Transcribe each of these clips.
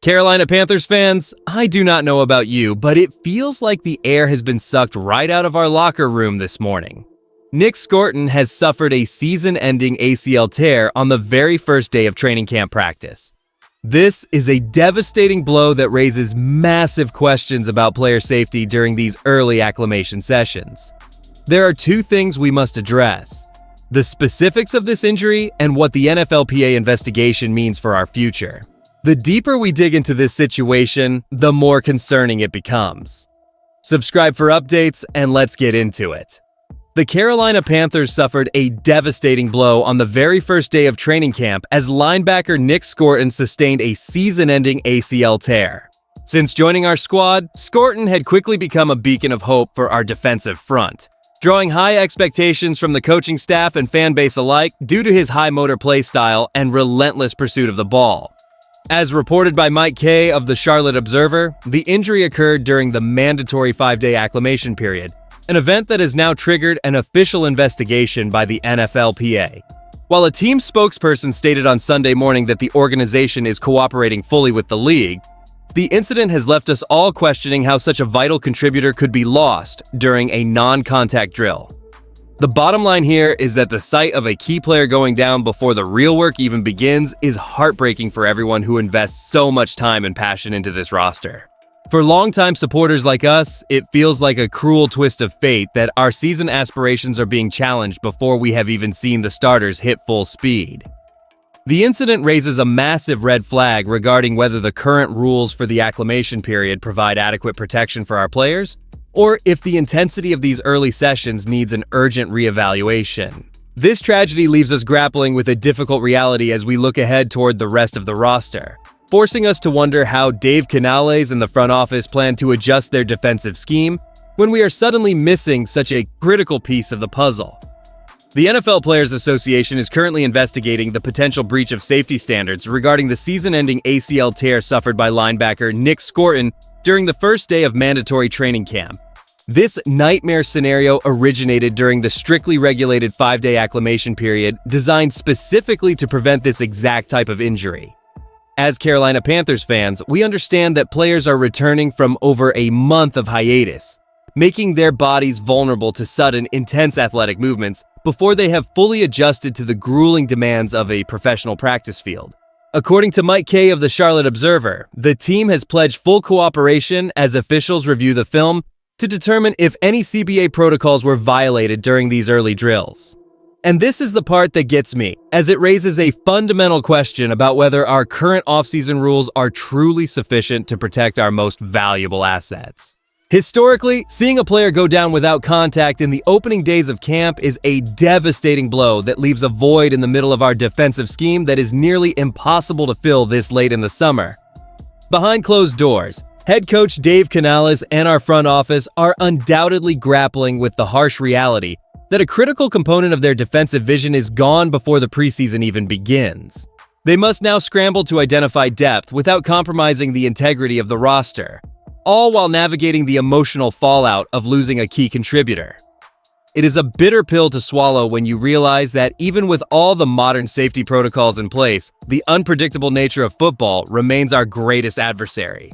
Carolina Panthers fans, I do not know about you, but it feels like the air has been sucked right out of our locker room this morning. Nick Scorton has suffered a season-ending ACL tear on the very first day of training camp practice. This is a devastating blow that raises massive questions about player safety during these early acclimation sessions. There are two things we must address: the specifics of this injury and what the NFLPA investigation means for our future. The deeper we dig into this situation, the more concerning it becomes. Subscribe for updates and let's get into it. The Carolina Panthers suffered a devastating blow on the very first day of training camp as linebacker Nick Scorton sustained a season-ending ACL tear. Since joining our squad, Scorton had quickly become a beacon of hope for our defensive front, drawing high expectations from the coaching staff and fan base alike due to his high motor play style and relentless pursuit of the ball. As reported by Mike Kay of the Charlotte Observer, the injury occurred during the mandatory 5-day acclimation period, an event that has now triggered an official investigation by the NFLPA. While a team spokesperson stated on Sunday morning that the organization is cooperating fully with the league, the incident has left us all questioning how such a vital contributor could be lost during a non-contact drill. The bottom line here is that the sight of a key player going down before the real work even begins is heartbreaking for everyone who invests so much time and passion into this roster. For longtime supporters like us, it feels like a cruel twist of fate that our season aspirations are being challenged before we have even seen the starters hit full speed. The incident raises a massive red flag regarding whether the current rules for the acclimation period provide adequate protection for our players, or if the intensity of these early sessions needs an urgent reevaluation. This tragedy leaves us grappling with a difficult reality as we look ahead toward the rest of the roster, forcing us to wonder how Dave Canales and the front office plan to adjust their defensive scheme when we are suddenly missing such a critical piece of the puzzle. The NFL Players Association is currently investigating the potential breach of safety standards regarding the season-ending ACL tear suffered by linebacker Nick Scorton during the first day of mandatory training camp. This nightmare scenario originated during the strictly regulated 5-day acclimation period designed specifically to prevent this exact type of injury. As Carolina Panthers fans, we understand that players are returning from over a month of hiatus, making their bodies vulnerable to sudden, intense athletic movements before they have fully adjusted to the grueling demands of a professional practice field. According to Mike Kay of the Charlotte Observer, the team has pledged full cooperation as officials review the film to determine if any CBA protocols were violated during these early drills. And this is the part that gets me, as it raises a fundamental question about whether our current offseason rules are truly sufficient to protect our most valuable assets. Historically, seeing a player go down without contact in the opening days of camp is a devastating blow that leaves a void in the middle of our defensive scheme that is nearly impossible to fill this late in the summer. Behind closed doors, head coach Dave Canales and our front office are undoubtedly grappling with the harsh reality that a critical component of their defensive vision is gone before the preseason even begins. They must now scramble to identify depth without compromising the integrity of the roster, all while navigating the emotional fallout of losing a key contributor. It is a bitter pill to swallow when you realize that even with all the modern safety protocols in place, the unpredictable nature of football remains our greatest adversary.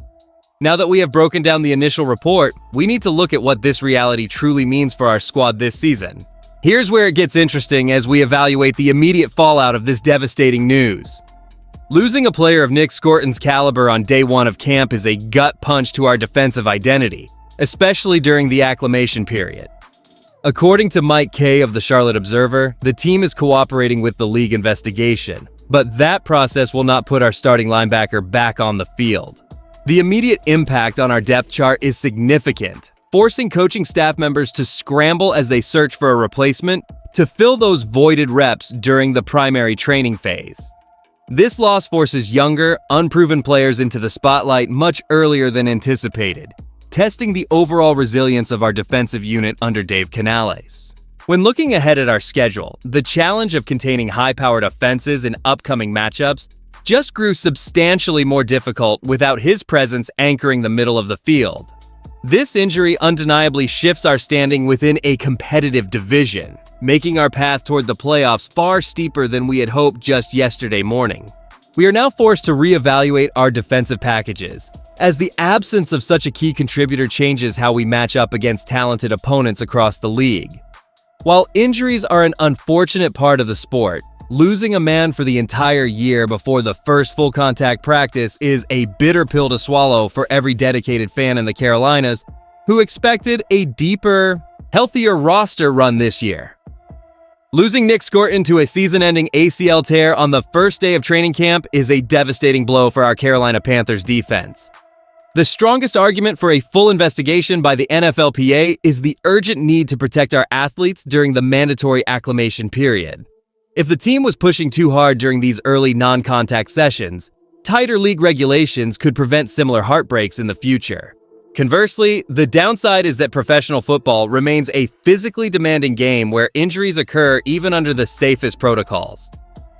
Now that we have broken down the initial report, we need to look at what this reality truly means for our squad this season. Here's where it gets interesting as we evaluate the immediate fallout of this devastating news. Losing a player of Nick Scorton's caliber on day one of camp is a gut punch to our defensive identity, especially during the acclimation period. According to Mike Kay of the Charlotte Observer, the team is cooperating with the league investigation, but that process will not put our starting linebacker back on the field. The immediate impact on our depth chart is significant, forcing coaching staff members to scramble as they search for a replacement to fill those voided reps during the primary training phase. This loss forces younger, unproven players into the spotlight much earlier than anticipated, testing the overall resilience of our defensive unit under Dave Canales. When looking ahead at our schedule, the challenge of containing high-powered offenses in upcoming matchups just grew substantially more difficult without his presence anchoring the middle of the field. This injury undeniably shifts our standing within a competitive division, making our path toward the playoffs far steeper than we had hoped just yesterday morning. We are now forced to reevaluate our defensive packages, as the absence of such a key contributor changes how we match up against talented opponents across the league. While injuries are an unfortunate part of the sport, losing a man for the entire year before the first full contact practice is a bitter pill to swallow for every dedicated fan in the Carolinas who expected a deeper, healthier roster run this year. Losing Nick Scorton to a season-ending ACL tear on the first day of training camp is a devastating blow for our Carolina Panthers defense. The strongest argument for a full investigation by the NFLPA is the urgent need to protect our athletes during the mandatory acclimation period. If the team was pushing too hard during these early non-contact sessions, tighter league regulations could prevent similar heartbreaks in the future. Conversely, the downside is that professional football remains a physically demanding game where injuries occur even under the safest protocols.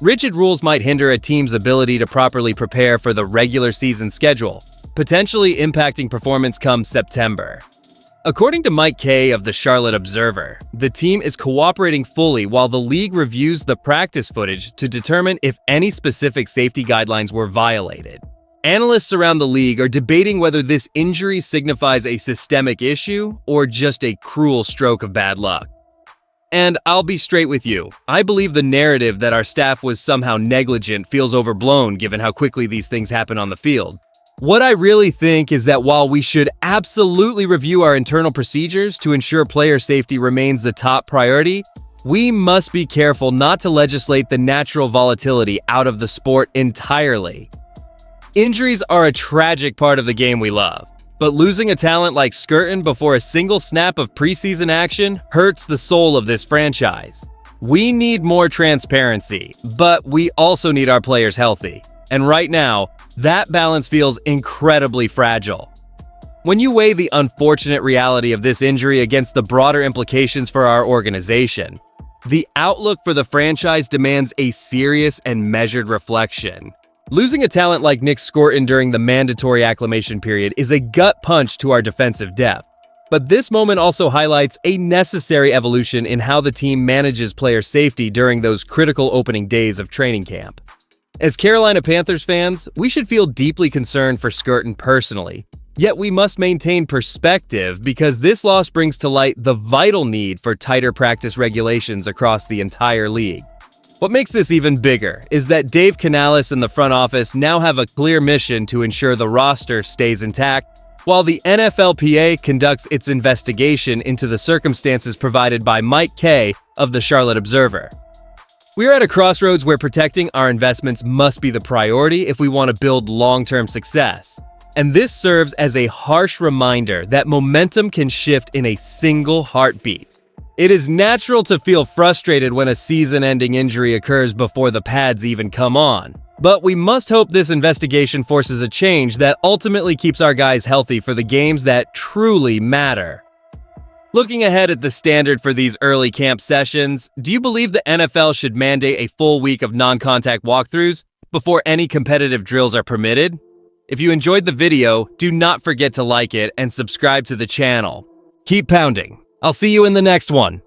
Rigid rules might hinder a team's ability to properly prepare for the regular season schedule, potentially impacting performance come September. According to Mike Kay of the Charlotte Observer, the team is cooperating fully while the league reviews the practice footage to determine if any specific safety guidelines were violated. Analysts around the league are debating whether this injury signifies a systemic issue or just a cruel stroke of bad luck. And I'll be straight with you, I believe the narrative that our staff was somehow negligent feels overblown given how quickly these things happen on the field. What I really think is that while we should absolutely review our internal procedures to ensure player safety remains the top priority, we must be careful not to legislate the natural volatility out of the sport entirely. Injuries are a tragic part of the game we love, but losing a talent like Scorton before a single snap of preseason action hurts the soul of this franchise. We need more transparency, but we also need our players healthy. And right now, that balance feels incredibly fragile. When you weigh the unfortunate reality of this injury against the broader implications for our organization, the outlook for the franchise demands a serious and measured reflection. Losing a talent like Nick Scorton during the mandatory acclimation period is a gut punch to our defensive depth. But this moment also highlights a necessary evolution in how the team manages player safety during those critical opening days of training camp. As Carolina Panthers fans, we should feel deeply concerned for Scorton personally, yet we must maintain perspective because this loss brings to light the vital need for tighter practice regulations across the entire league. What makes this even bigger is that Dave Canales and the front office now have a clear mission to ensure the roster stays intact, while the NFLPA conducts its investigation into the circumstances provided by Mike Kay of the Charlotte Observer. We are at a crossroads where protecting our investments must be the priority if we want to build long-term success. And this serves as a harsh reminder that momentum can shift in a single heartbeat. It is natural to feel frustrated when a season-ending injury occurs before the pads even come on. But we must hope this investigation forces a change that ultimately keeps our guys healthy for the games that truly matter. Looking ahead at the standard for these early camp sessions, do you believe the NFL should mandate a full week of non-contact walkthroughs before any competitive drills are permitted? If you enjoyed the video, do not forget to like it and subscribe to the channel. Keep pounding. I'll see you in the next one.